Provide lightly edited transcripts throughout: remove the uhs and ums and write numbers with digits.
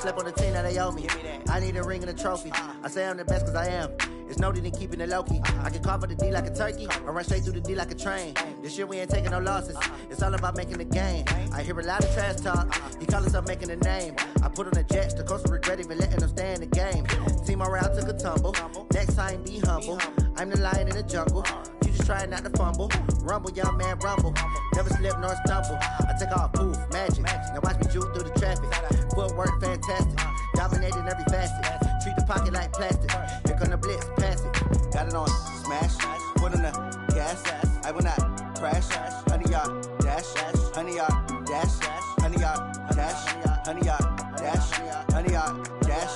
slept on the team, now they owe me. I need a ring and a trophy. I say I'm the best cause I am. It's no need in keeping it low-key. I can carve for the D like a turkey, or run straight through the D like a train. This year we ain't taking no losses. It's all about making the game. I hear a lot of trash talk. He call himself making a name. I put on the Jets, the coach will regret even letting them stay in the game. Team morale took a tumble. Next time be humble. I'm the lion in the jungle. You just trying not to fumble. Rumble, young man, rumble. Never slip nor stumble. I take off, poof, magic. Now watch me juke through the traffic. Footwork fantastic. Dominating every facet. Treat the pocket like plastic. Here come the blitz, pass it. Got it on smash. Put on the gas. I will not crash. 100-yard dash. 100-yard dash. 100-yard dash. 100-yard dash. 100-yard dash.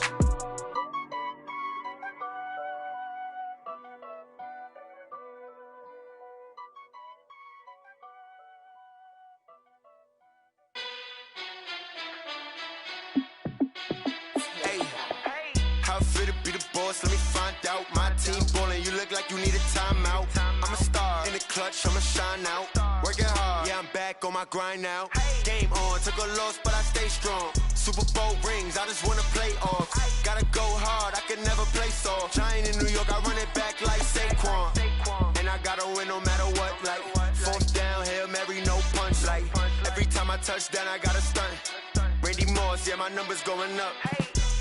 Let me find out. My team ballin', you look like you need a timeout. I'm a star in the clutch, I'ma shine out. Working hard, yeah, I'm back on my grind now. Game on, took a loss, but I stay strong. Super Bowl rings, I just wanna play off. Gotta go hard, I can never play soft. Giant in New York, I run it back like Saquon. And I gotta win no matter what, like fourth down, Hail Mary, no punch. Like every time I touch down, I gotta stunt. Randy Moss, yeah, my numbers going up.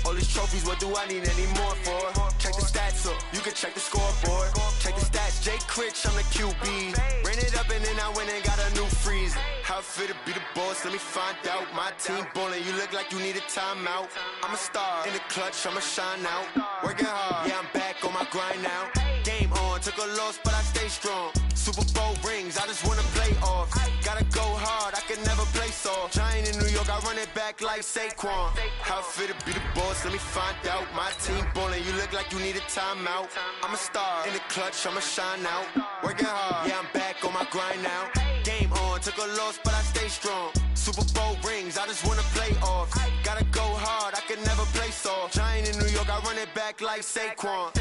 All these trophies, what do I need any more for? Check the stats up, you can check the scoreboard. Check the stats, Jay Critch, I'm the QB. Ran it up and then I went and got a new freeze. How I feel to be the boss, let me find out. My team ballin', you look like you need a timeout. I'm a star in the clutch, I'ma shine out. Working hard, yeah, I'm back on my grind now. Game on, took a loss, but I stay strong. Super Bowl rings, I just wanna play off. Gotta go hard, I can never play soft. Giant in New York, I run it back like Saquon. How I feel to be the boss, let me find out. My team ballin', you look like you need a timeout. I'm a star in the clutch, I'ma shine out. Working hard, yeah, I'm back on my grind now. Game on, took a loss, but I stay strong. Super Bowl rings, I just wanna play off. Gotta go hard, I can never play soft. Giant in New York, I run it back like Saquon.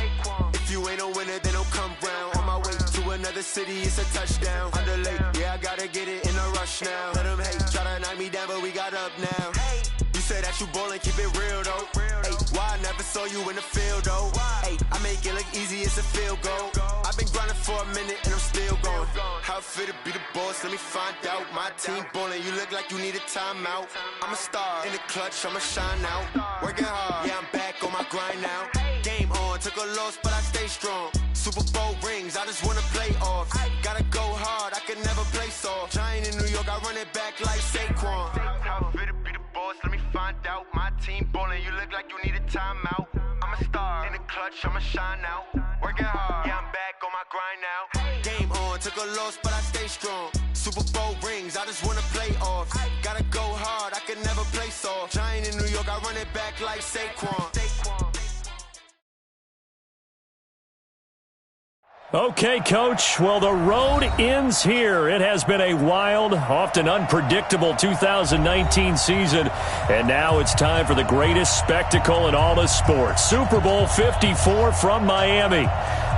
If you ain't a winner, then don't come round. On my way to another city, it's a touchdown. Underlay, yeah, I gotta get it in a rush now. Let them hate, try to knock me down, but we got up now. You say that you ballin', keep it real though. Hey, why I never saw you in the field though? Hey, I make it look easy, it's a field goal. I've been grinding for a minute and I'm still going. How I feel to be the boss, let me find out. My team ballin', you look like you need a timeout. I'm a star in the clutch, I'ma shine out. Working hard, yeah, I'm back on my grind now. Game on, took a loss, but I stay strong. Super Bowl rings, I just wanna play off. Gotta go hard, I can never play soft. Giant in New York, I run it back like Saquon. How I feel to be the boss, let me find out. My team ballin', you look like you need a timeout. I'm a star in the clutch, I'ma shine out. Working hard, yeah, I'm back on my grind now. Game on, took a loss, but I stay strong. Super Bowl rings, I just wanna play off. Gotta go hard, I can never play soft. Giant in New York, I run it back like Saquon. Okay, Coach. Well, the road ends here. It has been a wild, often unpredictable 2019 season, and now it's time for the greatest spectacle in all of sports. Super Bowl 54 from Miami.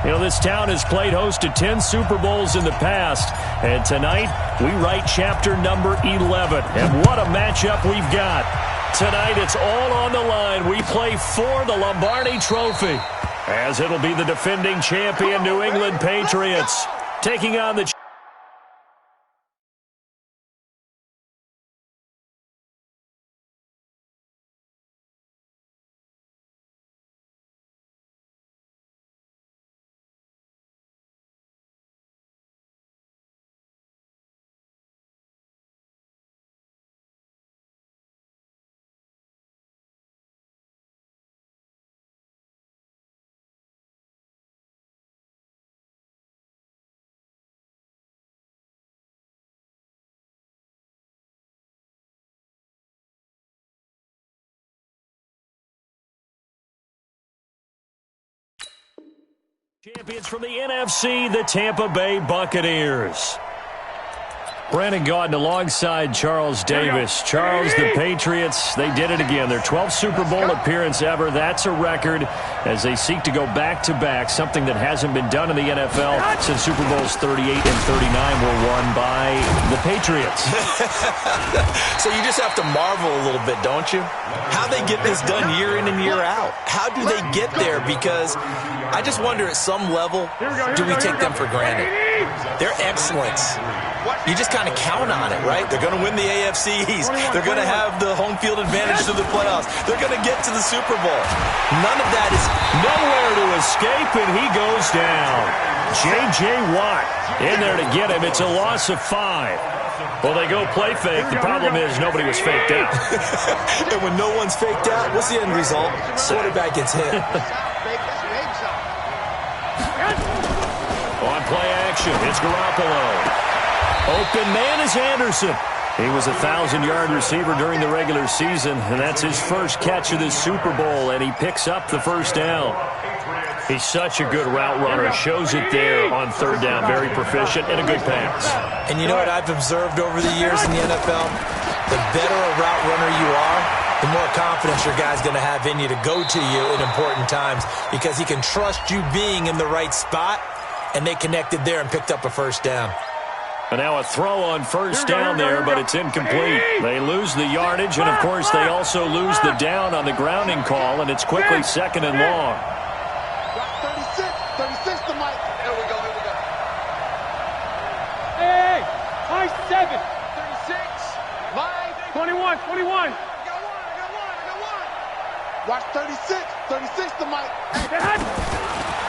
You know, this town has played host to 10 Super Bowls in the past, and tonight we write chapter number 11. And what a matchup we've got. Tonight it's all on the line. We play for the Lombardi Trophy, as it'll be the defending champion New England Patriots taking on the champions from the NFC, the Tampa Bay Buccaneers. Brandon Gaudin alongside Charles Davis. Charles, the Patriots, they did it again. Their 12th Super Bowl appearance ever. That's a record as they seek to go back-to-back, something that hasn't been done in the NFL since Super Bowls 38 and 39 were won by the Patriots. So you just have to marvel a little bit, don't you? How they get this done year in and year out. How do they get there? Because I just wonder at some level, do we take them for granted? Their excellence. You just kind of count on it, right? They're going to win the AFC East. They're going to have the home field advantage to the playoffs. They're going to get to the Super Bowl. None of that is nowhere to escape, and he goes down. J.J. Watt in there to get him. It's a loss of 5. Well, they go play fake. The problem is nobody was faked out. And when no one's faked out, what's the end result? Quarterback gets hit. On play action, it's Garoppolo. Open man is Anderson. He was a 1,000-yard receiver during the regular season, and that's his first catch of this Super Bowl, and he picks up the first down. He's such a good route runner. Shows it there on third down. Very proficient and a good pass. And you know what I've observed over the years in the NFL? The better a route runner you are, the more confidence your guy's going to have in you to go to you in important times because he can trust you being in the right spot, and they connected there and picked up a first down. And now a throw on first down there, but it's incomplete. They lose the yardage, and, of course, they also lose the down on the grounding call, and it's quickly second and long. 36 to Mike. Here we go. Hey, high 7. 36. Mike. 21. I got one. Watch 36 to Mike.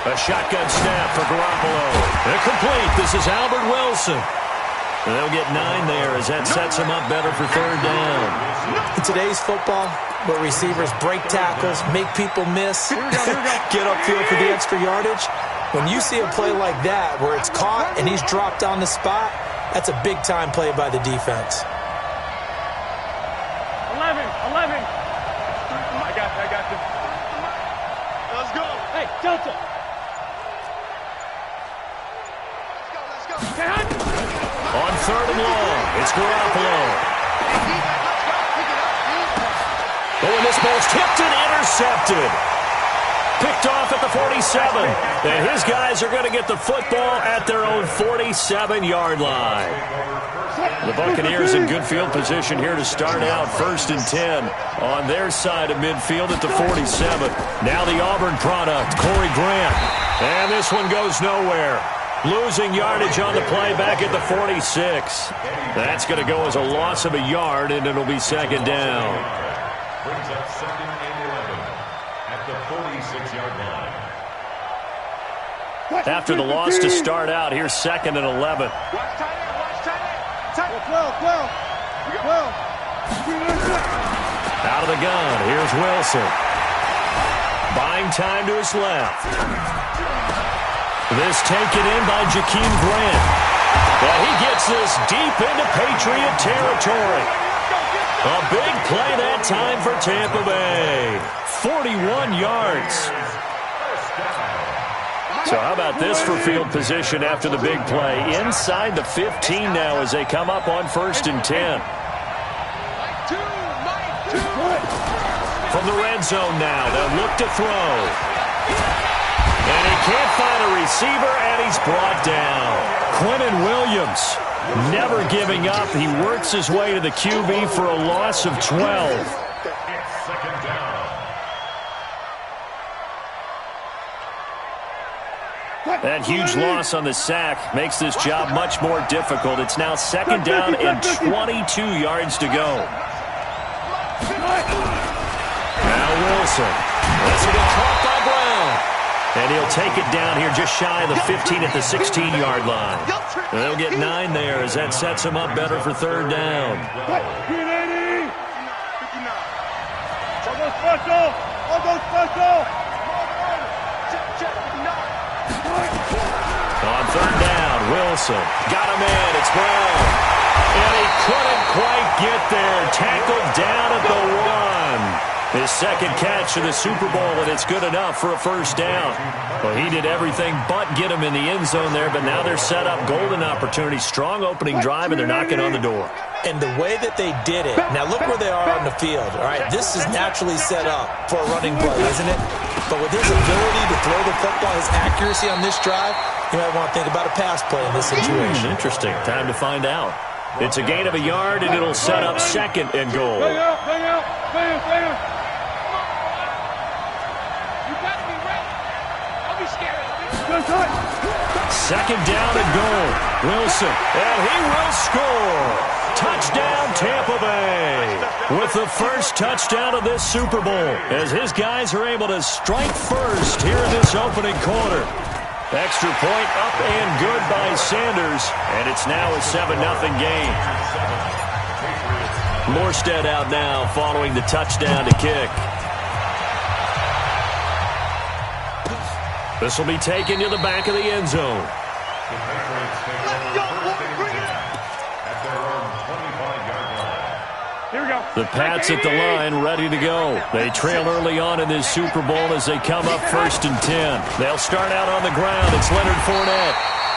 A shotgun snap for Garoppolo. Incomplete. This is Albert Wilson. And they'll get 9 there as that sets him up better for third down. In today's football, where receivers break tackles, make people miss, get upfield for the extra yardage, when you see a play like that where it's caught and he's dropped on the spot, that's a big-time play by the defense. 11. I got this. Let's go. Hey, Delta. Let's go. On third and long, it's Garoppolo. Oh, and this ball's tipped and intercepted. Picked off at the 47. And his guys are going to get the football at their own 47-yard line. The Buccaneers in good field position here to start out. 1st and 10 on their side of midfield at the 47. Now the Auburn product, Corey Grant. And this one goes nowhere. Losing yardage on the play back at the 46. That's going to go as a loss of a yard, and it'll be second down. Brings up 2nd and 11 at the 46-yard line. After the loss to start out, here's 2nd and 11. Watch tight end. 12. Out of the gun, here's Wilson. Buying time to his left. This taken in by Jakeem Grant. But he gets this deep into Patriot territory. A big play that time for Tampa Bay. 41 yards. So how about this for field position after the big play? Inside the 15 now as they come up on 1st and 10. From the red zone now, they'll look to throw. And he can't find a receiver, and he's brought down. Quinnen Williams never giving up. He works his way to the QB for a loss of 12. That huge loss on the sack makes this job much more difficult. It's now 2nd down and 22 yards to go. Now Wilson. This will get caught by Brown. And he'll take it down here just shy of the 15 at the 16-yard line. And they'll get 9 there as that sets him up better for third down. On third down, Wilson got him in. It's Brown. And he couldn't quite get there. Tackled down at the 1. His second catch in the Super Bowl, and it's good enough for a first down. Well, he did everything but get him in the end zone there, but now they're set up golden opportunity. Strong opening drive, and they're knocking on the door. And the way that they did it, now look where they are on the field. All right, this is naturally set up for a running play, isn't it? But with his ability to throw the football, his accuracy on this drive, you might want to think about a pass play in this situation. Interesting. Time to find out. It's a gain of a yard, and it'll set up second and goal. Bang out, bang out, bang, bang. You got to be ready. Don't be scared. Second down and goal. Wilson, and he will score. Touchdown, Tampa Bay. With the first touchdown of this Super Bowl, as his guys are able to strike first here in this opening quarter. Extra point up and good by Sanders, and it's now a 7-0 game. Morstead out now following the touchdown to kick. This will be taken to the back of the end zone. Here we go. The Pats at the line, ready to go. They trail early on in this Super Bowl as they come up 1st and 10. They'll start out on the ground. It's Leonard Fournette.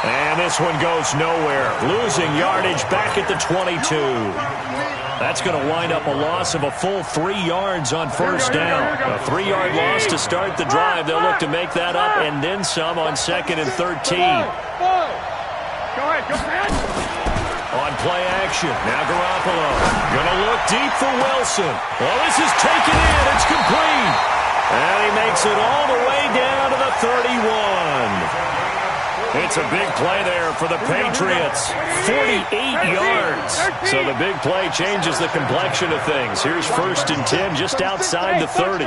And this one goes nowhere. Losing yardage back at the 22. That's going to wind up a loss of a full 3 yards on first down. A 3-yard loss to start the drive. They'll look to make that up and then some on 2nd and 13. Go ahead, go ahead. On play action, now Garoppolo. Gonna look deep for Wilson. Well, this is taken in. It's complete. And he makes it all the way down to the 31. It's a big play there for the Patriots. 48 yards. So the big play changes the complexion of things. Here's 1st and 10 just outside the 30.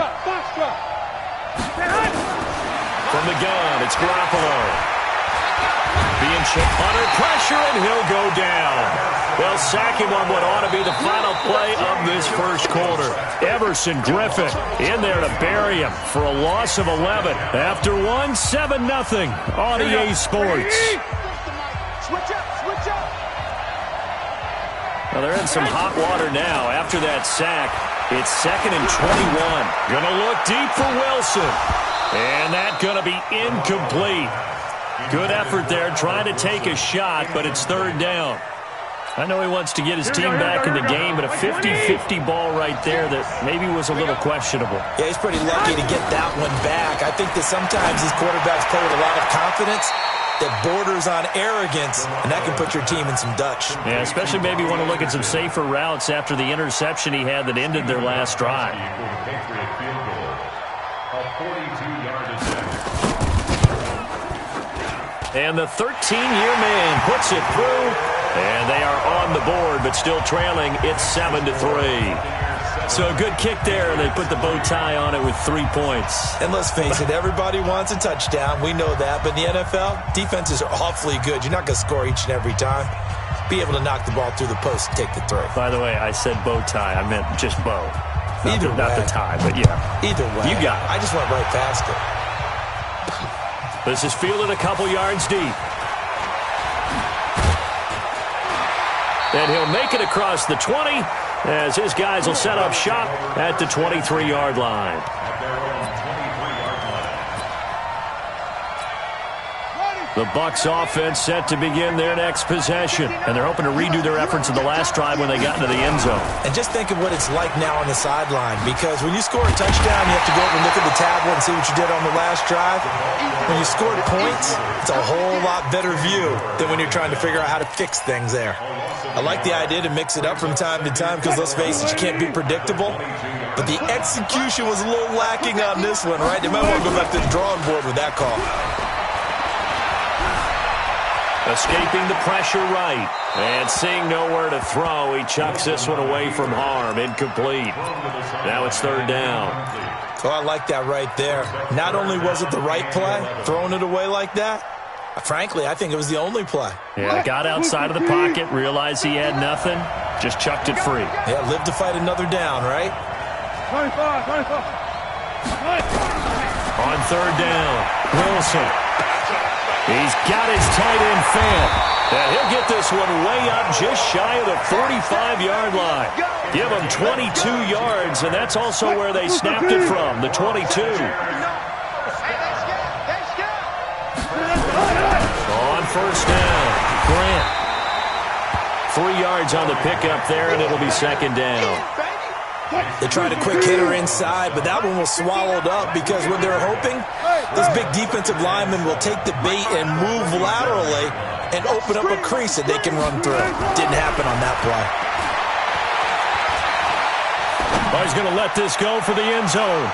From the gun, it's Garoppolo. Being checked under pressure, and he'll go down. They'll sack him on what ought to be the final play of this first quarter. Everson Griffin in there to bury him for a loss of 11. After 7-0 on EA Sports. Switch up, switch up. Well, they're in some hot water now. After that sack, it's 2nd and 21. Gonna look deep for Wilson. And that's gonna be incomplete. Good effort there, trying to take a shot, but it's 3rd down. I know he wants to get his team back in the game, but a 50-50 ball right there that maybe was a little questionable. Yeah, he's pretty lucky to get that one back. I think that sometimes these quarterbacks play with a lot of confidence that borders on arrogance, and that can put your team in some Dutch. Yeah, especially maybe want to look at some safer routes after the interception he had that ended their last drive. And the 13-year man puts it through, and they are on the board, but still trailing. It's 7-3. So a good kick there, and they put the bow tie on it with 3 points. And let's face it, everybody wants a touchdown. We know that. But in the NFL, defenses are awfully good. You're not going to score each and every time. Be able to knock the ball through the post and take the throw. By the way, I said bow tie. I meant just bow. Not the tie, but yeah. Either way. You got it. I just went right past it. This is fielded a couple yards deep. And he'll make it across the 20 as his guys will set up shop at the 23-yard line. The Bucs offense set to begin their next possession, and they're hoping to redo their efforts in the last drive when they got into the end zone. And just think of what it's like now on the sideline, because when you score a touchdown, you have to go over and look at the tablet and see what you did on the last drive. When you scored points, it's a whole lot better view than when you're trying to figure out how to fix things there. I like the idea to mix it up from time to time because, let's face it, you can't be predictable. But the execution was a little lacking on this one, right? They might want to go back to the drawing board with that call. Escaping the pressure right. And seeing nowhere to throw, he chucks this one away from harm. Incomplete. Now it's 3rd down. Oh, I like that right there. Not only was it the right play, throwing it away like that, frankly, I think it was the only play. Yeah, got outside of the pocket, realized he had nothing, just chucked it free. Yeah, live to fight another down, right? 25. On 3rd down, Wilson. He's got his tight end fan. And he'll get this one way up just shy of the 45-yard line. Give him 22 yards, and that's also where they snapped it from, the 22. On first down, Grant. 3 yards on the pickup there, and it'll be second down. They tried a quick hitter inside, but that one was swallowed up because when they're hoping, those big defensive linemen will take the bait and move laterally and open up a crease that they can run through. Didn't happen on that play. Oh, he's going to let this go for the end zone.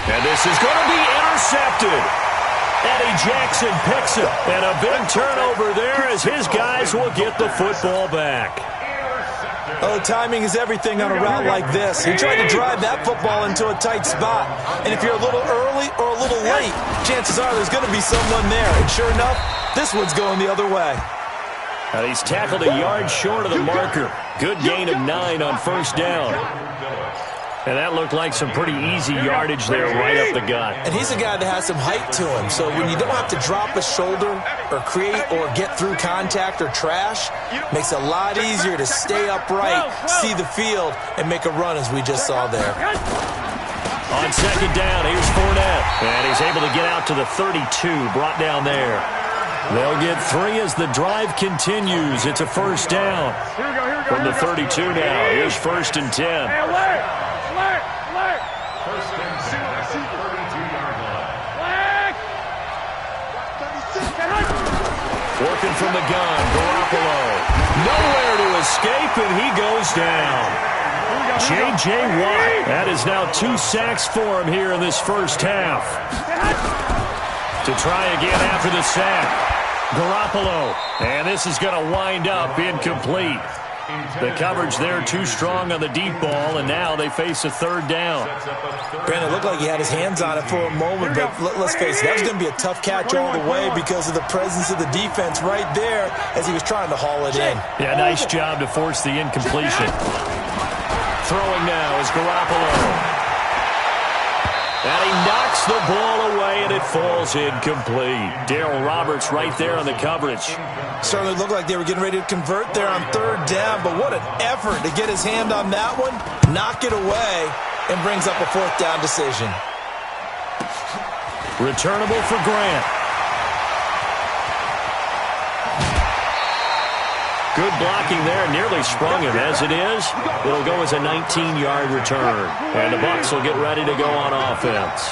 And this is going to be intercepted. Eddie Jackson picks it. And a big turnover there as his guys will get the football back. Oh, timing is everything on a route like this. He tried to drive that football into a tight spot. And if you're a little early or a little late, chances are there's going to be someone there. And sure enough, this one's going the other way. And he's tackled a yard short of the marker. Good gain of 9 on first down. And that looked like some pretty easy yardage there right up the gut. And he's a guy that has some height to him. So when you don't have to drop a shoulder or create or get through contact or trash, makes it a lot easier to stay upright, see the field, and make a run as we just saw there. On second down, here's Fournette. And he's able to get out to the 32, brought down there. They'll get 3 as the drive continues. It's a first down. From the 32 now, here's first and 10. First and 10 at the 32-yard line. Working from the gun, Garoppolo. Nowhere to escape, and he goes down. J.J. Watt. That is now 2 sacks for him here in this first half. To try again after the sack. Garoppolo. And this is going to wind up incomplete. The coverage there too strong on the deep ball, and now they face a third down. Brandon, it looked like he had his hands on it for a moment, but let's face it, that was going to be a tough catch all the way because of the presence of the defense right there as he was trying to haul it in. Yeah, nice job to force the incompletion. Throwing now is Garoppolo. And he knocks the ball away, and it falls incomplete. Darryl Roberts right there on the coverage. Certainly looked like they were getting ready to convert there on third down, but what an effort to get his hand on that one, knock it away, and brings up a fourth down decision. Returnable for Grant. Good blocking there, nearly sprung him. As it is, it'll go as a 19-yard return. And the Bucs will get ready to go on offense.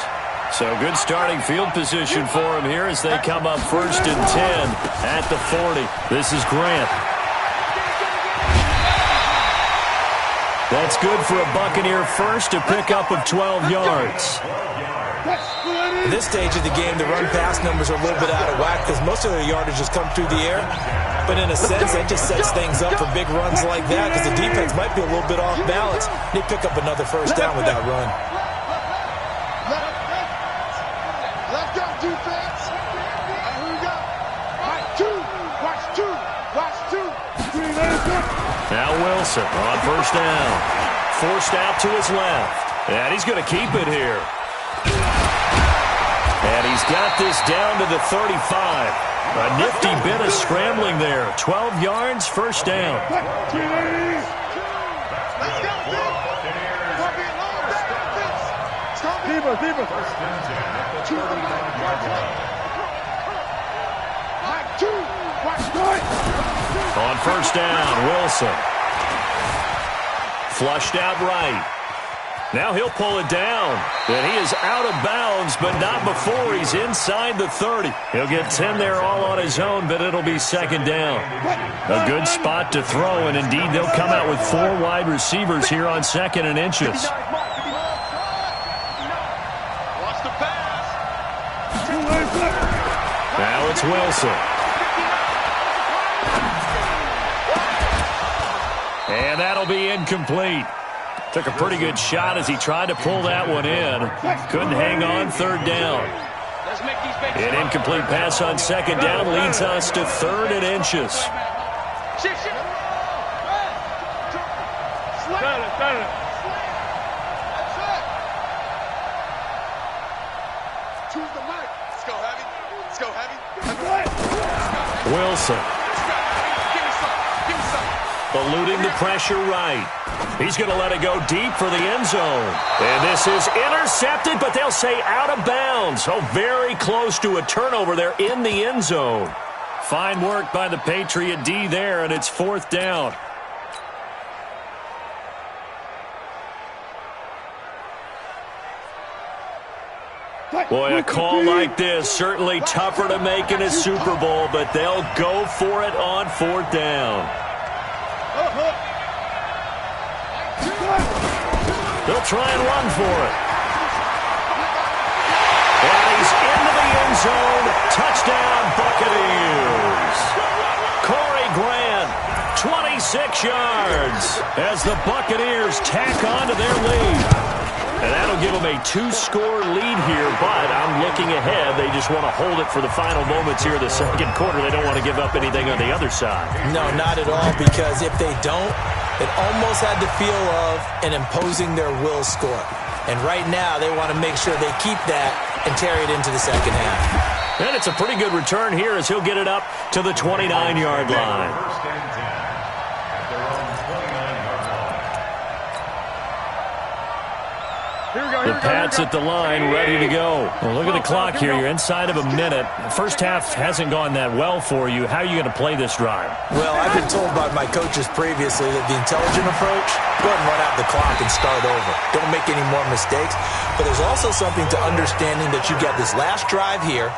So good starting field position for him here as they come up first and 10 at the 40. This is Grant. That's good for a Buccaneer first, a pickup of 12 yards. At this stage of the game, the run-pass numbers are a little bit out of whack because most of their yardage has come through the air. But in a sense, that just sets things up for big runs like that because the defense might be a little bit off balance. They pick up another first down with that run. Let's go, defense. Here we go. Watch two. Now Wilson on first down. Forced out to his left. And he's going to keep it here. And he's got this down to the 35. A nifty bit of scrambling there. 12 yards, first down. Let's go, Deeper. First and 10 at the 39-yard line. On first down, Wilson. Flushed out right. Now he'll pull it down. And he is out of bounds, but not before he's inside the 30. He'll get 10 there all on his own, but it'll be second down. A good spot to throw, and indeed they'll come out with 4 wide receivers here on second and inches. Watch the pass. Now it's Wilson. And that'll be incomplete. Took a pretty good shot as he tried to pull that one in. Couldn't hang on, third down. An incomplete pass on second down leads us to third and inches. Choose the mic. Let's go heavy. Wilson. Eluding the pressure right. He's going to let it go deep for the end zone. And this is intercepted, but they'll say out of bounds. Oh, very close to a turnover there in the end zone. Fine work by the Patriot D there, and it's 4th down. Boy, a call like this, certainly tougher to make in a Super Bowl, but they'll go for it on 4th down. They'll try and run for it. And he's into the end zone. Touchdown, Buccaneers. Corey Grant, 26 yards as the Buccaneers tack on to their lead. And that'll give them a 2-score lead here, but I'm looking ahead. They just want to hold it for the final moments here in the second quarter. They don't want to give up anything on the other side. No, not at all, because if they don't, it almost had the feel of an imposing their will score. And right now, they want to make sure they keep that and carry it into the second half. And it's a pretty good return here as he'll get it up to the 29-yard line. First and 10 at their own 29-yard line. The Pats at the line, ready to go. Well, look at the clock here. You're inside of a minute. The first half hasn't gone that well for you. How are you going to play this drive? Well, I've been told by my coaches previously that the intelligent approach, go ahead and run out the clock and start over. Don't make any more mistakes. But there's also something to understanding that you get this last drive here.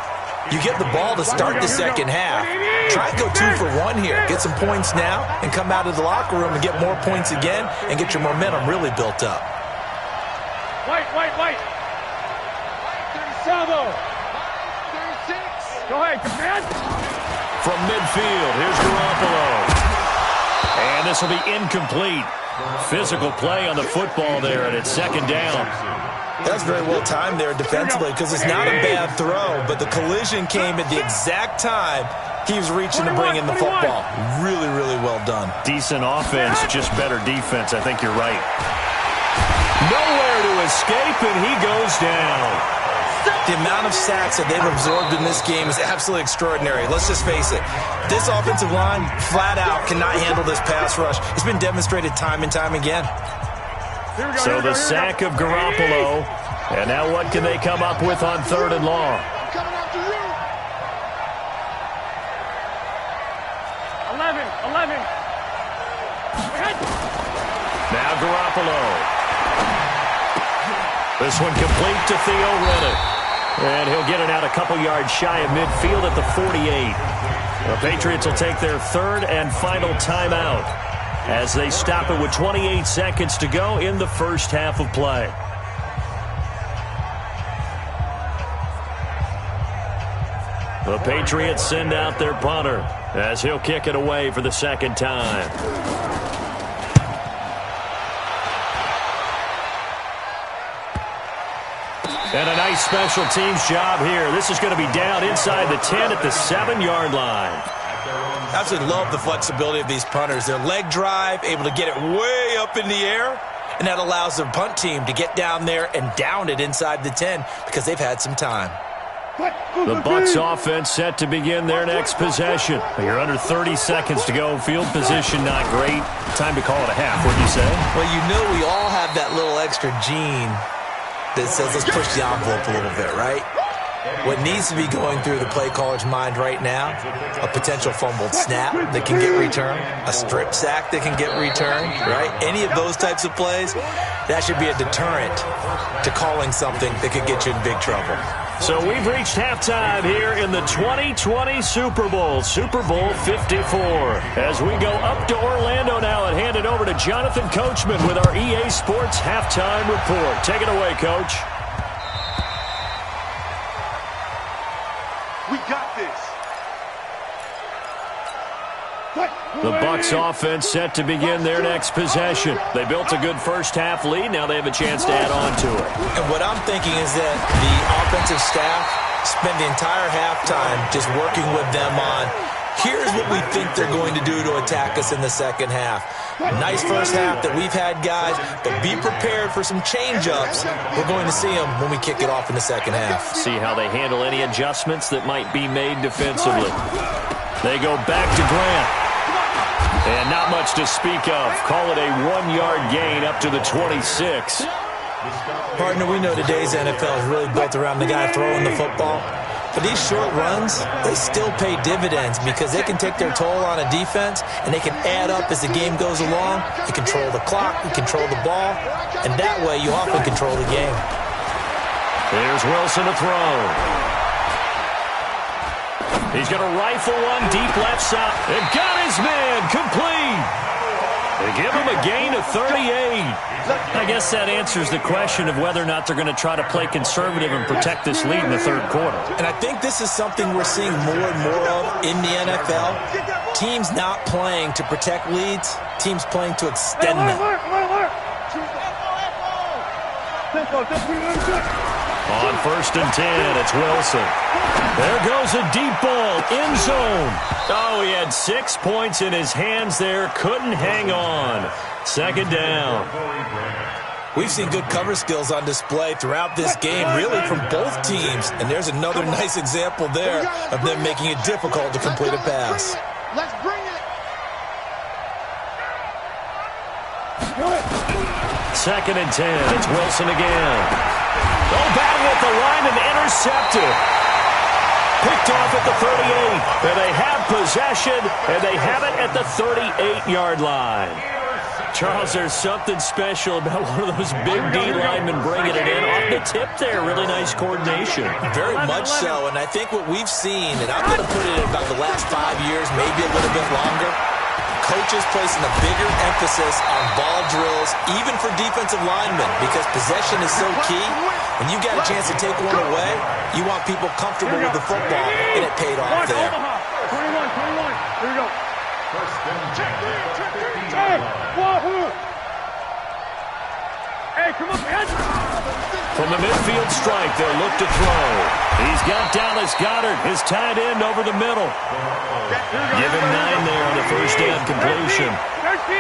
You get the ball to start the second half. Try and go 2 for 1 here. Get some points now and come out of the locker room and get more points again and get your momentum really built up. White. 37. 36. Go ahead, command. From midfield, here's Garoppolo. And this will be incomplete. Physical play on the football there, and it's 2nd down. That's very well timed there defensively because it's not a bad throw, but the collision came at the exact time he was reaching to bring in the football. Really, really well done. Decent offense, just better defense. I think you're right. Nowhere to escape, and he goes down. The amount of sacks that they've absorbed in this game is absolutely extraordinary. Let's just face it. This offensive line, flat out, cannot handle this pass rush. It's been demonstrated time and time again. So the sack of Garoppolo. And now what can they come up with on 3rd and long? Coming after you. 11. Now Garoppolo. This one complete to Theo Riddick. And he'll get it out a couple yards shy of midfield at the 48. The Patriots will take their 3rd and final timeout as they stop it with 28 seconds to go in the first half of play. The Patriots send out their punter as he'll kick it away for the 2nd time. And a nice special teams job here. This is going to be down inside the 10 at the 7-yard line. I absolutely love the flexibility of these punters. Their leg drive, able to get it way up in the air, and that allows the punt team to get down there and down it inside the 10 because they've had some time. The Bucs offense set to begin their next possession. You're under 30 seconds to go. Field position not great. Time to call it a half. What do you say? Well, you know we all have that little extra gene that says let's push the envelope a little bit, right? What needs to be going through the play caller's mind right now, a potential fumbled snap that can get returned, a strip sack that can get returned, right? Any of those types of plays, that should be a deterrent to calling something that could get you in big trouble. So we've reached halftime here in the 2020 Super Bowl, Super Bowl 54. As we go up to Orlando now and hand it over to Jonathan Coachman with our EA Sports Halftime Report. Take it away, Coach. We got this. The Bucs offense set to begin their next possession. They built a good first half lead. Now they have a chance to add on to it. And what I'm thinking is that the offensive staff spend the entire halftime just working with them on, here's what we think they're going to do to attack us in the second half. Nice first half that we've had, guys, but be prepared for some change-ups. We're going to see them when we kick it off in the second half. See how they handle any adjustments that might be made defensively. They go back to Grant. And not much to speak of. Call it a 1-yard gain up to the 26. Partner, we know today's NFL is really built around the guy throwing the football. But these short runs, they still pay dividends because they can take their toll on a defense and they can add up as the game goes along. You control the clock, you control the ball, and that way you often control the game. Here's Wilson to throw. He's going to rifle one deep left side. And got his man complete. They give him a gain of 38. I guess that answers the question of whether or not they're going to try to play conservative and protect this lead in the third quarter. And I think this is something we're seeing more and more of in the NFL. Teams not playing to protect leads, teams playing to extend them. On 1st and 10, it's Wilson. There goes a deep ball, end zone. Oh, he had 6 points in his hands there, couldn't hang on. 2nd down. We've seen good cover skills on display throughout this game, really from both teams. And there's another nice example there of them making it difficult to complete a pass. Let's bring it. 2nd and 10, it's Wilson again. Oh, battle with the line and intercepted. Picked off at the 38. And they have possession, and they have it at the 38-yard line. Charles, there's something special about one of those big D linemen bringing it in. Off the tip there, really nice coordination. Very much so, and I think what we've seen, and I'm going to put it in about the last 5 years, maybe a little bit longer, coaches placing a bigger emphasis on ball drills, even for defensive linemen, because possession is so key. When you got a chance to take one away, you want people comfortable with the football, and it paid off there. 21. Here we go. Check three. Hey, come on, man. From the midfield strike, they'll look to throw. He's got Dallas Goedert, his tight end, over the middle. Give him 9 there on the 1st down completion.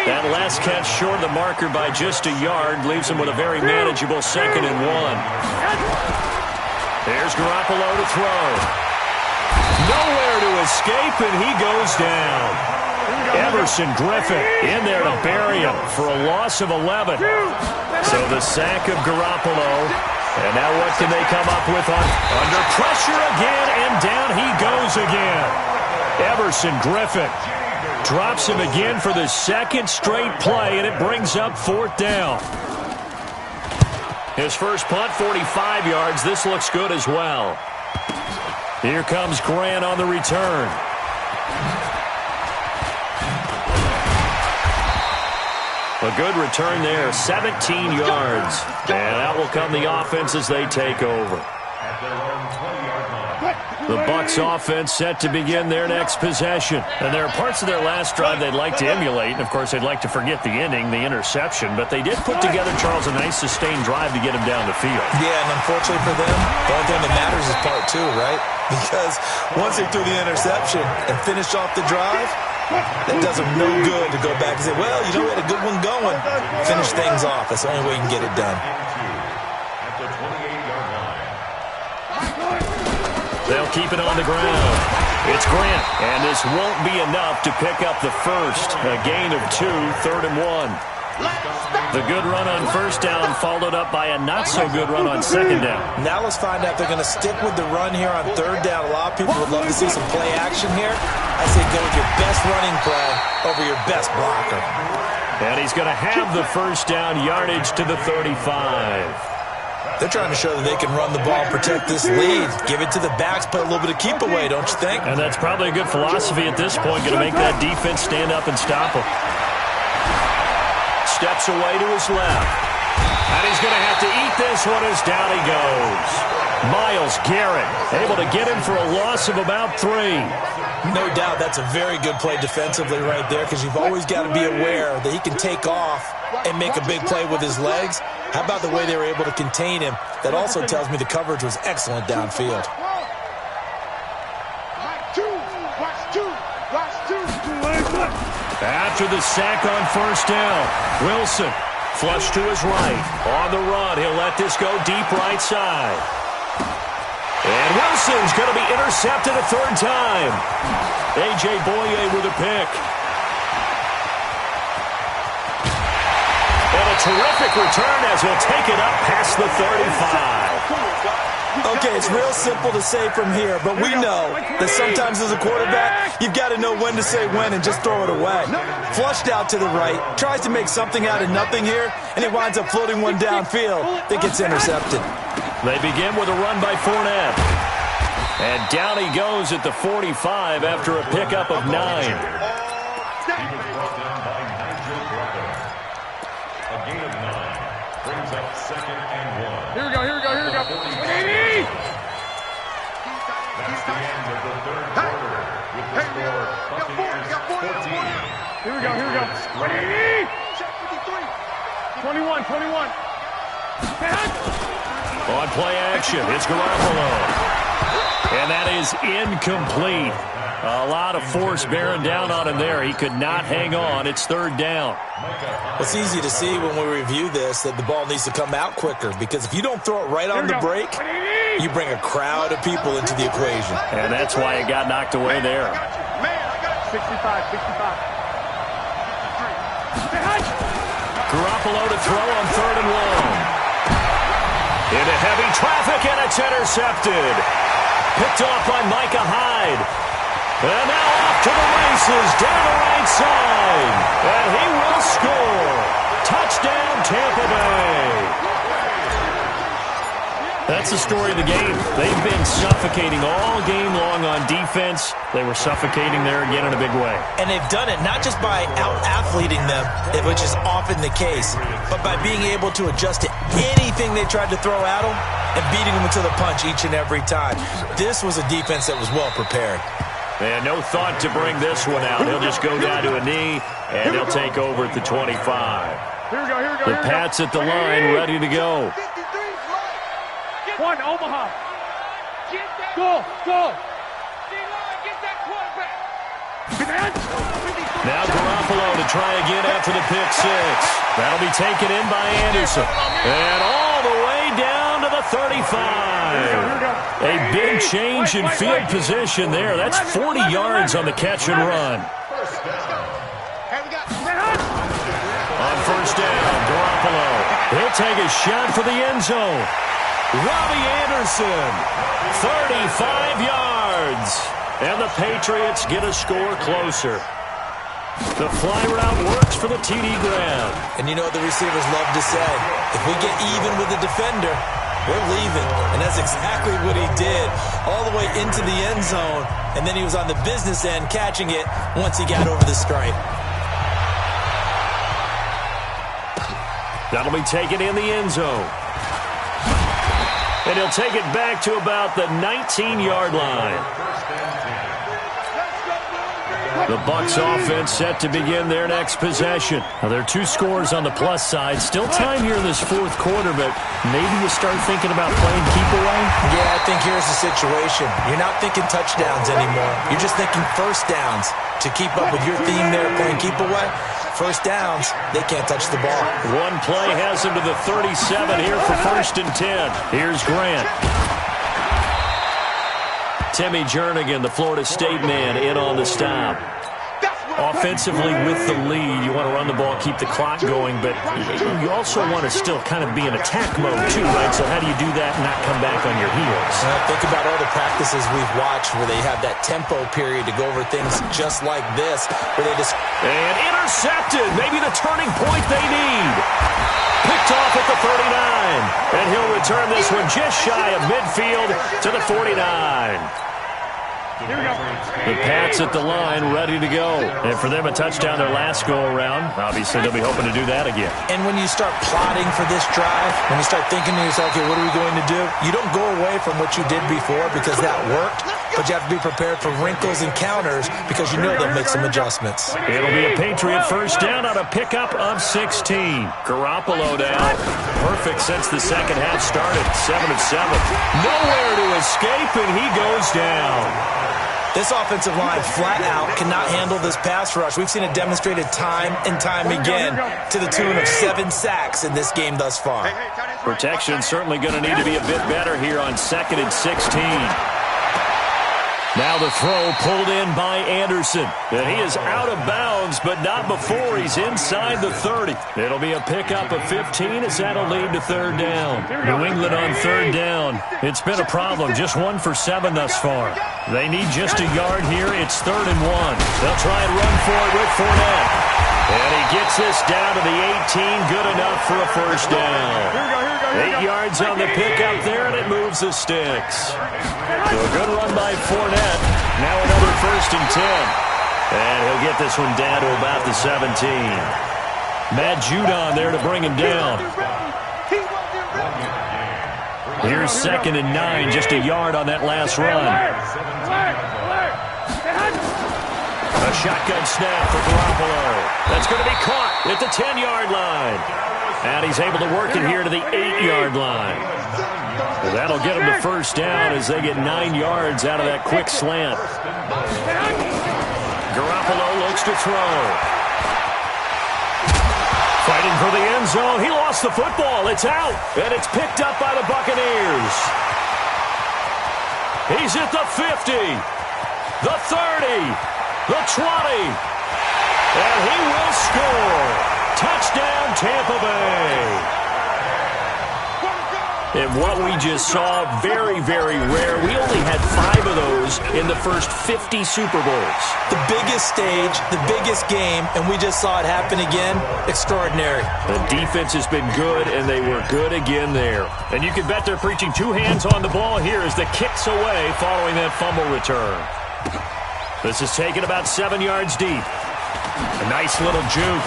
That last catch short of the marker by just a yard leaves him with a very manageable 2nd and 1. There's Garoppolo to throw. Nowhere to escape, and he goes down. Everson Griffin in there to bury him for a loss of 11. So the sack of Garoppolo. And now what can they come up with under pressure again, and down he goes again. Everson Griffin drops him again for the 2nd straight play, and it brings up 4th down. His first punt, 45 yards. This looks good as well. Here comes Grant on the return. A good return there, 17 yards. And out will come the offense as they take over. The Bucs offense set to begin their next possession. And there are parts of their last drive they'd like to emulate. And, of course, they'd like to forget the inning, the interception. But they did put together, Charles, a nice sustained drive to get him down the field. Yeah, and unfortunately for them, the only thing that matters is part 2, right? Because once they threw the interception and finished off the drive, that does them no good to go back and say, well, you know, we had a good one going. Finish things off. That's the only way you can get it done. They'll keep it on the ground. It's Grant, and this won't be enough to pick up the first. A gain of 2, 3rd and 1. The good run on 1st down followed up by a not-so-good run on 2nd down. Now let's find out if they're going to stick with the run here on 3rd down. A lot of people would love to see some play action here. I say go with your best running play over your best blocker. And he's going to have the 1st down, yardage to the 35. They're trying to show that they can run the ball, protect this lead, give it to the backs, play a little bit of keep away, don't you think? And that's probably a good philosophy at this point, going to make that defense stand up and stop him. Steps away to his left. And he's going to have to eat this one as down he goes. Myles Garrett able to get him for a loss of about 3. No doubt that's a very good play defensively right there, because you've always got to be aware that he can take off and make a big play with his legs. How about the way they were able to contain him? That also tells me the coverage was excellent downfield. After the sack on 1st down, Wilson flush to his right. On the run, he'll let this go deep right side. And Wilson's going to be intercepted a 3rd time. A.J. Boye with a pick. And a terrific return as he'll take it up past the 35. Okay, it's real simple to say from here, but we know that sometimes as a quarterback, you've got to know when to say when and just throw it away. Flushed out to the right, tries to make something out of nothing here, and he winds up floating one downfield that gets intercepted. They begin with a run by Fournette. And down he goes at the 45 after a pickup of 9. He was brought down by Nigel Bradley. A gain of 9 brings up 2nd and 1. Here we go. That's the end of the 3rd quarter with the score Buccaneers 14. Here we go. 21. On play action, it's Garoppolo. And that is incomplete. A lot of force bearing down on him there. He could not hang on. It's 3rd down. It's easy to see when we review this that the ball needs to come out quicker, because if you don't throw it right on the break, you bring a crowd of people into the equation. And that's why it got knocked away there. 65. Garoppolo to throw on 3rd and long. Into heavy traffic, and it's intercepted. Picked off by Micah Hyde. And now off to the races, down the right side. And he will score. Touchdown, Tampa Bay. That's the story of the game. They've been suffocating all game long on defense. They were suffocating there again in a big way. And they've done it not just by out-athleting them, which is often the case, but by being able to adjust to anything they tried to throw at them and beating them to the punch each and every time. This was a defense that was well prepared. And no thought to bring this one out. He'll just go down to a knee, and he'll take over at the 25. Here we go. The Pats at the line, ready to go. One, Omaha. Go. Now Garoppolo to try again after the pick six. That'll be taken in by Anderson. And all the way down to the 35. A big change in field position there. That's 40 yards on the catch and run. On 1st down, Garoppolo. He'll take a shot for the end zone. Robbie Anderson, 35 yards. And the Patriots get a score closer. The fly route works for the TD grab. And you know what the receivers love to say? If we get even with the defender, we're leaving. And that's exactly what he did. All the way into the end zone. And then he was on the business end catching it once he got over the stripe. That'll be taken in the end zone. And he'll take it back to about the 19-yard line. The Bucs offense set to begin their next possession. Now, there are 2 scores on the plus side. Still time here in this 4th quarter, but maybe you start thinking about playing keep away? Yeah, I think here's the situation. You're not thinking touchdowns anymore. You're just thinking 1st downs. To keep up with your theme there, playing keep away, 1st downs, they can't touch the ball. One play has him to the 37 here for 1st and 10. Here's Grant. Timmy Jernigan, the Florida State man, in on the stop. Offensively with the lead, you want to run the ball, keep the clock going, but you also want to still kind of be in attack mode too, right? So how do you do that and not come back on your heels? Think about all the practices we've watched where they have that tempo period to go over things just like this, where they just... And intercepted, maybe the turning point they need. Picked off at the 39, and he'll return this one just shy of midfield to the 49. Here we go. The Pats at the line, ready to go. And for them, a touchdown their last go-around. Obviously, they'll be hoping to do that again. And when you start plotting for this drive, when you start thinking to yourself, okay, what are we going to do? You don't go away from what you did before because that worked, but you have to be prepared for wrinkles and counters because you know they'll make some adjustments. It'll be a Patriot 1st down on a pickup of 16. Garoppolo now. Perfect since the second half started. 7-7. Nowhere to escape, and he goes down. This offensive line flat out cannot handle this pass rush. We've seen it demonstrated time and time again to the tune of 7 sacks in this game thus far. Protection certainly going to need to be a bit better here on 2nd and 16. Now the throw pulled in by Anderson. And he is out of bounds, but not before he's inside the 30. It'll be a pickup of 15 as that'll lead to third down. New England on third down. It's been a problem. Just 1 for 7 thus far. They need just a yard here. It's 3rd and 1. They'll try and run for it with Fournette. And he gets this down to the 18. Good enough for a first down. 8 yards on the pickup there, and it moves the sticks. So a good run by Fournette. Now another 1st and 10. And he'll get this one down to about the 17. Matt Judon there to bring him down. Here's 2nd and 9, just a yard on that last run. A shotgun snap for Garoppolo. That's going to be caught at the 10-yard line. And he's able to work it here to the 8-yard line. Well, that'll get him to first down as they get 9 yards out of that quick slant. Garoppolo looks to throw. Fighting for the end zone. He lost the football. It's out. And it's picked up by the Buccaneers. He's at the 50, the 30, the 20. And he will score. Touchdown, Tampa Bay. And what we just saw, very, very rare. We only had 5 of those in the first 50 Super Bowls. The biggest stage, the biggest game, and we just saw it happen again. Extraordinary. The defense has been good, and they were good again there. And you can bet they're preaching 2 hands on the ball here as the kick's away following that fumble return. This is taken about 7 yards deep. A nice little juke.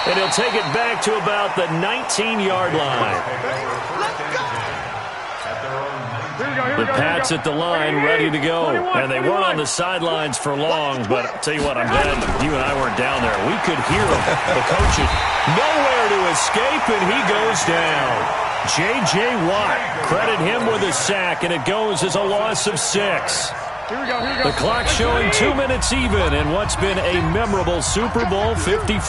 And he'll take it back to about the 19-yard line. The Pats at the line, ready to go. And they weren't on the sidelines for long, but I'll tell you what, I'm glad you and I weren't down there. We could hear them. The coaches nowhere to escape, and he goes down. J.J. Watt, credit him with a sack, and it goes as a loss of 6. The clock showing 2 minutes even in what's been a memorable Super Bowl 54.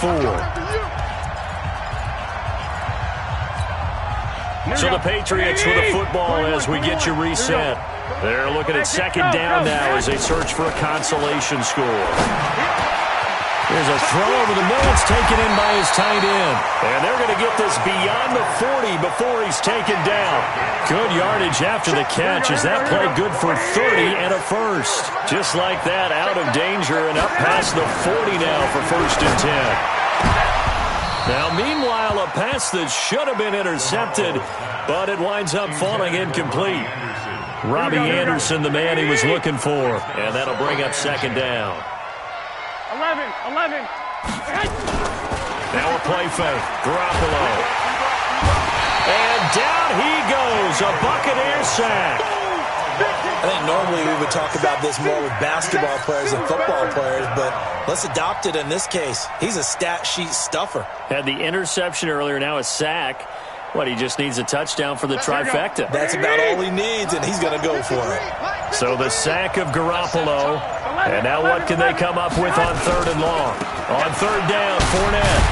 So the Patriots with the football as we get you reset. They're looking at 2nd down now as they search for a consolation score. Here's a throw over the middle. It's taken in by his tight end. And they're going to get this beyond the 40 before he's taken down. Good yardage after the catch. Is that play good for 30 and a first? Just like that, out of danger and up past the 40 now for 1st and 10. Now, meanwhile, a pass that should have been intercepted, but it winds up falling incomplete. Robbie Anderson, the man he was looking for, and that'll bring up 2nd down. 11. Now a play fake. Garoppolo. And down he goes. A Buccaneer sack. I think normally we would talk about this more with basketball players and football players, but let's adopt it in this case. He's a stat sheet stuffer. Had the interception earlier, now a sack. What, he just needs a touchdown for the trifecta. That's about all he needs, and he's going to go for it. So the sack of Garoppolo. And now what can they come up with on 3rd and long? On 3rd down, Fournette.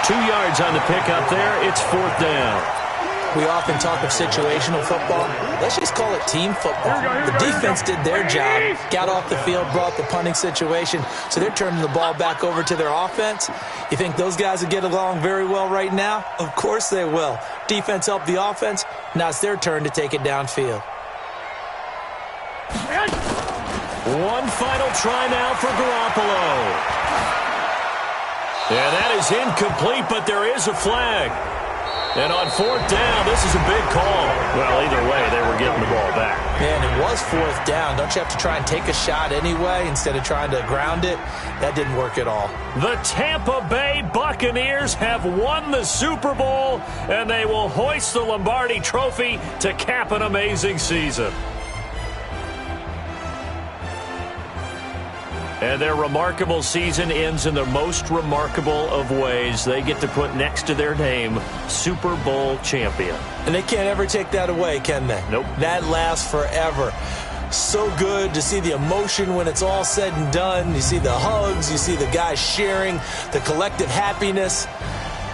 2 yards on the pickup there. It's 4th down. We often talk of situational football. Let's just call it team football. The defense did their job, got off the field, brought the punting situation, so they're turning the ball back over to their offense. You think those guys will get along very well right now? Of course they will. Defense helped the offense. Now it's their turn to take it downfield. One final try now for Garoppolo. And that is incomplete, but there is a flag. And on 4th down, this is a big call. Well, either way, they were getting the ball back. Man, it was 4th down. Don't you have to try and take a shot anyway instead of trying to ground it? That didn't work at all. The Tampa Bay Buccaneers have won the Super Bowl, and they will hoist the Lombardi Trophy to cap an amazing season. And their remarkable season ends in the most remarkable of ways. They get to put next to their name, Super Bowl champion. And they can't ever take that away, can they? Nope. That lasts forever. So good to see the emotion when it's all said and done. You see the hugs. You see the guys sharing, the collective happiness.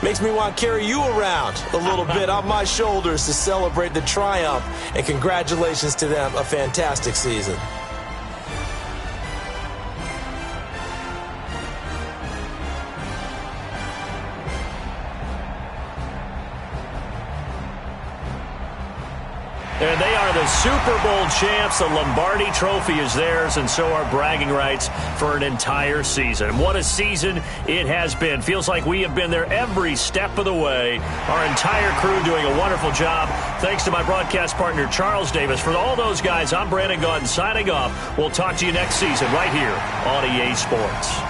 Makes me want to carry you around a little bit on my shoulders to celebrate the triumph. And congratulations to them. A fantastic season. And they are the Super Bowl champs. The Lombardi Trophy is theirs, and so are bragging rights for an entire season. What a season it has been. Feels like we have been there every step of the way. Our entire crew doing a wonderful job. Thanks to my broadcast partner, Charles Davis. For all those guys, I'm Brandon Gaudin signing off. We'll talk to you next season right here on EA Sports.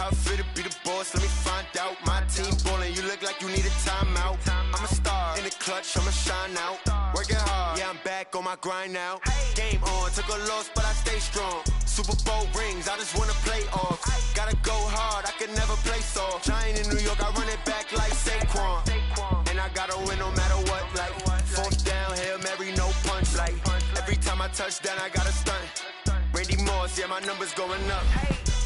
How fit to be the boss? Let me find out. My team ballin', you look like you need a timeout. I'm a star in the clutch, I'ma shine out. Working hard, yeah, I'm back on my grind now. Game on, took a loss, but I stay strong. Super Bowl rings, I just wanna play off. Gotta go hard, I can never play soft. Giant in New York, I run it back like Saquon. And I gotta win no matter what, like fourth down, Hail Mary, no punch. Like every time I touch down, I gotta stunt. Randy Moss, yeah, my numbers going up.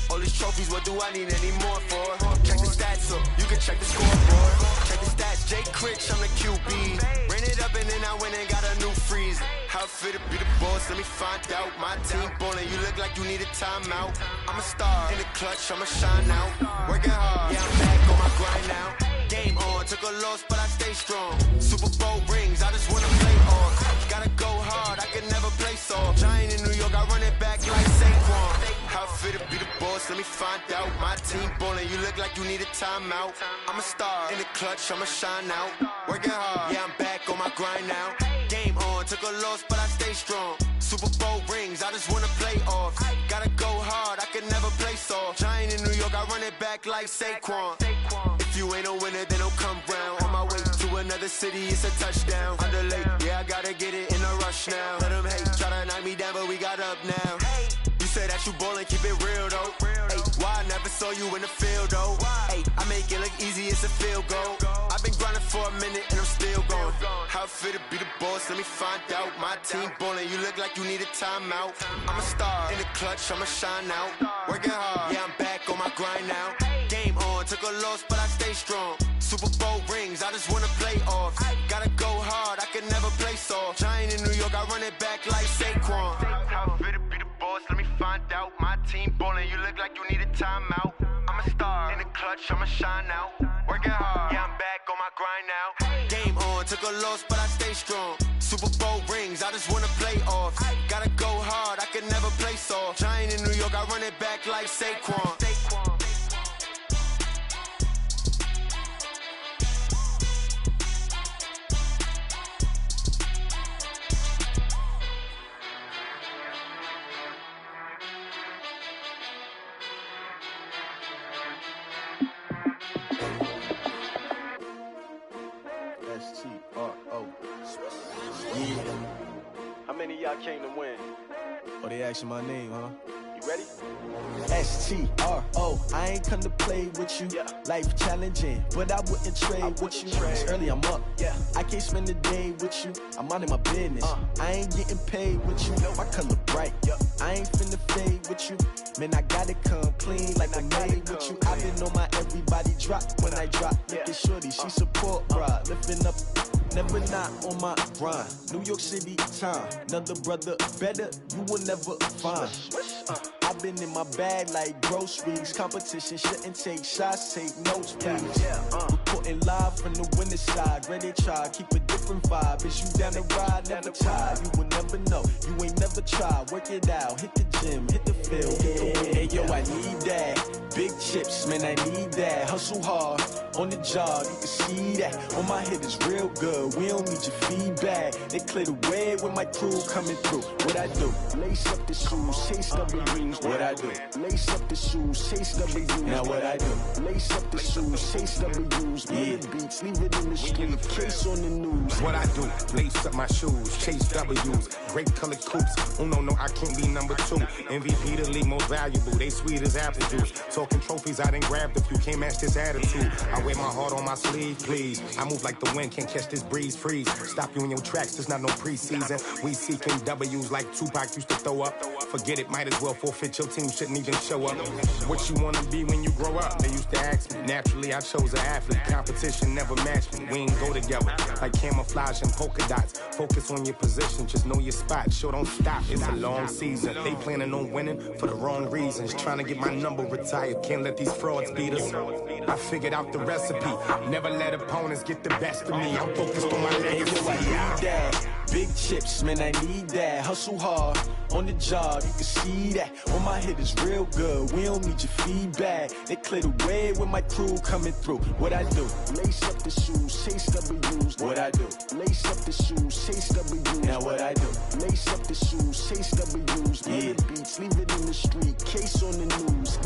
All these trophies, what do I need any more for? Check the stats up, you can check the scoreboard. Check the stats, Jake Critch, I'm the QB. Ran it up and then I went and got a new freeze. How fit to be the boss, let me find out. My team ballin', you look like you need a timeout. I'm a star in the clutch, I'ma shine out. Working hard, yeah, I'm back on my grind now. Game on, took a loss, but I stay strong. Super Bowl rings, I just wanna play off. Gotta go hard, I can never play soft. Giant in New York, I run it back like Saquon. How fit to be the boss, let me find out. My team ballin', you look like you need a timeout. I'm a star in the clutch, I'ma shine out. Working hard, yeah, I'm back on my grind now. Game on, took a loss, but I stay strong. Super Bowl rings, I just wanna play off. Gotta go hard, I can never play soft. Giant in New York, I run it back like Saquon. If you ain't a winner, then don't come round. On my way to another city, it's a touchdown. Underlay, yeah, I gotta get it in a rush now. Let them hate, try to knock me down, but we got up now. You say that you ballin', keep it real though. Hey, why I never saw you in the field though? Hey, I make it look easy, it's a field goal. I've been grinding for a minute and I'm still going. How fit to be the boss, let me find out. My team ballin', you look like you need a timeout. I'm a star in the clutch, I'ma shine out. Working hard, yeah, I'm back on my grind now. Game on, took a loss, but I stay strong. Super Bowl rings, I just wanna play off. Gotta go hard, I can never play soft. Giant in New York, I run it back like Saquon. How fit to be the boss, let me find out. My team ballin', you look like you need a timeout. I'm a star in the clutch, I'ma shine out. Working hard, yeah, I'm back on my grind now. Game on, took a loss, but I stay strong. Super Bowl rings, I just wanna play off. Gotta go hard, I can never play soft. Giant in New York, I run it back like Saquon. How many of y'all came to win? Oh, they asking my name, huh? You ready? S-T-R-O, I ain't come to play with you. Yeah. Life challenging, but I wouldn't trade with you. It's early, I'm up. Yeah. I can't spend the day with you. I'm out in my business. I ain't getting paid with you. My color bright. I ain't finna fade with you. Man, I gotta come clean like I made with you. I've been on my everybody drop when I drop. Look at shorty, she support, bruh. Lifting up, never not on my grind. New York City time, another brother better, you will never find. I've been in my bag like groceries. Competition shouldn't take shots, take notes, please. Reporting live from the winning side. Ready to try, keep a different vibe. Is you down the ride, never tired. You will never know, you ain't never tried. Work it out, hit the gym, hit the field, hit the win. Hey yo, I need that. Big chips, man, I need that. Hustle hard, on the job, you can see that. On my head is real good, we don't need your feedback. They clear the way with my crew coming through. What I do? Lace up the shoes, chase W's. What I do? Lace up the shoes, chase W's. Now what I do? Lace up the shoes, chase W's. Yeah. Beats, leave it in the street, case on the news. What I do? Lace up my shoes, chase W's. Great colored coops. Oh no, I can't be number 2. MVP the league most valuable. They sweet as apple juice. Talking trophies, I done grabbed a few. Can't match this attitude. I wear my heart on my sleeve, please. I move like the wind, can't catch this breeze, freeze. Stop you in your tracks, there's not no preseason. We seeking W's like Tupac used to throw up. Forget it, might as well forfeit. Your team shouldn't even show up. What you wanna be when you grow up? They used to ask me. Naturally, I chose an athlete. Competition never matched me. We ain't go together like camouflage and polka dots. Focus on your position, just know your spot. Sure, don't stop. It's a long season. They planning on winning for the wrong reasons. Trying to get my number retired. Can't let these frauds beat us. I figured out the recipe. Never let opponents get the best of me. I'm focused on my legacy. I need that. Big chips, man, I need that. Hustle hard, on the job, you can see that. On my head is real good, we don't need your feedback. They clear the way with my crew coming through. What I do? Lace up the shoes, chase W's. What I do? Lace up the shoes, chase W's. Now what I do? Lace up the shoes, chase W's. Yeah. Beats, leave it in the street, case on the news.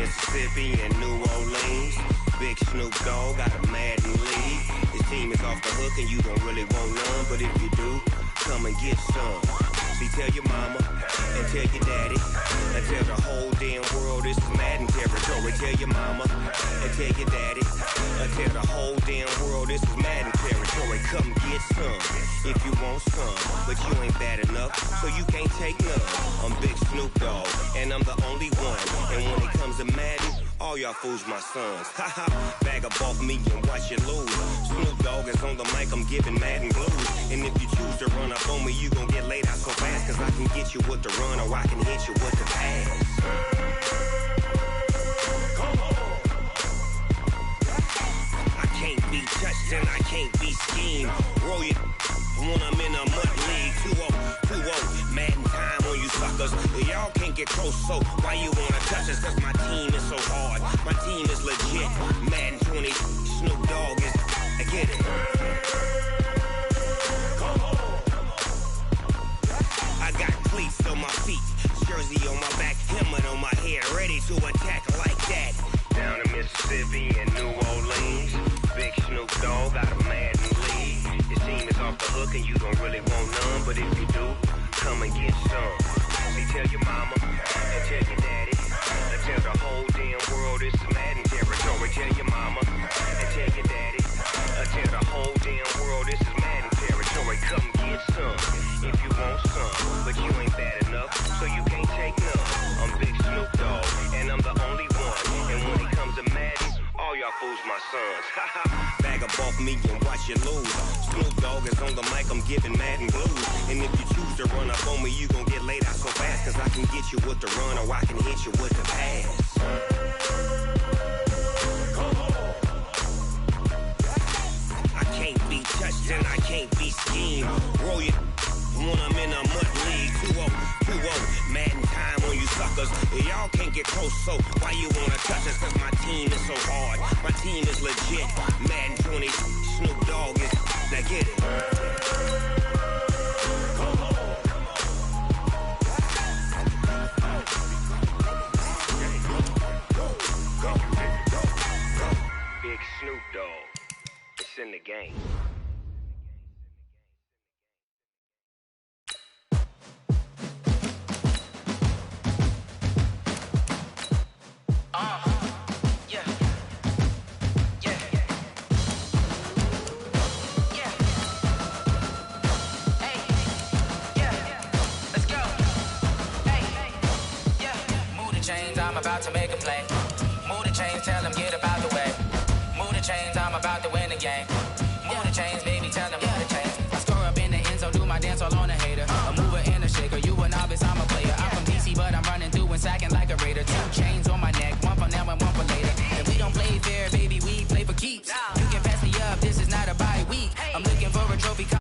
Mississippi and New Orleans. Big Snoop Dogg got a Madden lead. His team is off the hook and you don't really want none, but if you do, come and get some. See, tell your mama and tell your daddy and tell the whole damn world this is Madden territory. Tell your mama and tell your daddy and tell the whole damn world this is Madden territory. Come get some if you want some, but you ain't bad enough, so you can't take none. I'm Big Snoop Dogg and I'm the only one, and when it comes to Madden, all y'all fools my sons. Haha, bag up off me and watch you lose. Snoop Dogg is on the mic, I'm giving Madden blues. And if you choose to run up on me, you gon' get laid out so fast, cause I can get you with the run or I can hit you with the pass. Come on. I can't be touched and I can't be schemed. Roll you when I'm in a mud league. 2-0, Madden time on you suckers. Y'all can't get close, so why you wanna touch us? Cause my team is so hard, my team is legit. Madden 20, Snoop Dogg is, I get it. Come on. I got cleats on my feet, jersey on my back, helmet on my head, ready to attack like that. Down in Mississippi and New Orleans, Big Snoop Dogg got a Madden lead. His team is off the hook and you don't really want none, but if you do, come and get some. See, tell your mama and tell your daddy and tell the whole damn world this is Madden territory. Tell your mama and tell your daddy and tell the whole damn world this is Madden territory. Come get some if you want some, but you ain't bad enough, so you can't take none. I'm Big Snoop Dogg and I'm the only one, and when it comes to Madden, all y'all fools my sons. Bag up off me and watch you lose. Snoop Dogg is on the mic, I'm giving Madden blues. And if you choose to run up on me, you gon' get laid out so fast, cause I can get you with the run or I can hit you with the pass. Come on. I can't be touched and I can't be schemed. Roll you when I'm in a mud league. 2-0, Madden time on you suckers. Y'all can't get close, so why you wanna touch us? Cause my team is so hard, my team is legit. Madden 20, Snoop Dogg is, now get it. Come on. Big Snoop Dogg, it's in the game. I'm about to make a play. Move the chains, tell them get about the way. Move the chains, I'm about to win the game. Move the chains, baby, tell them move the chains. I score up in the end zone, do my dance all on a hater. A mover and a shaker, you a novice, I'm a player. I'm from DC, but I'm running through and sacking like a raider. 2 chains on my neck, one for now and one for later. If we don't play fair, baby, we play for keeps. You can pass me up, this is not a bye week. I'm looking for a trophy.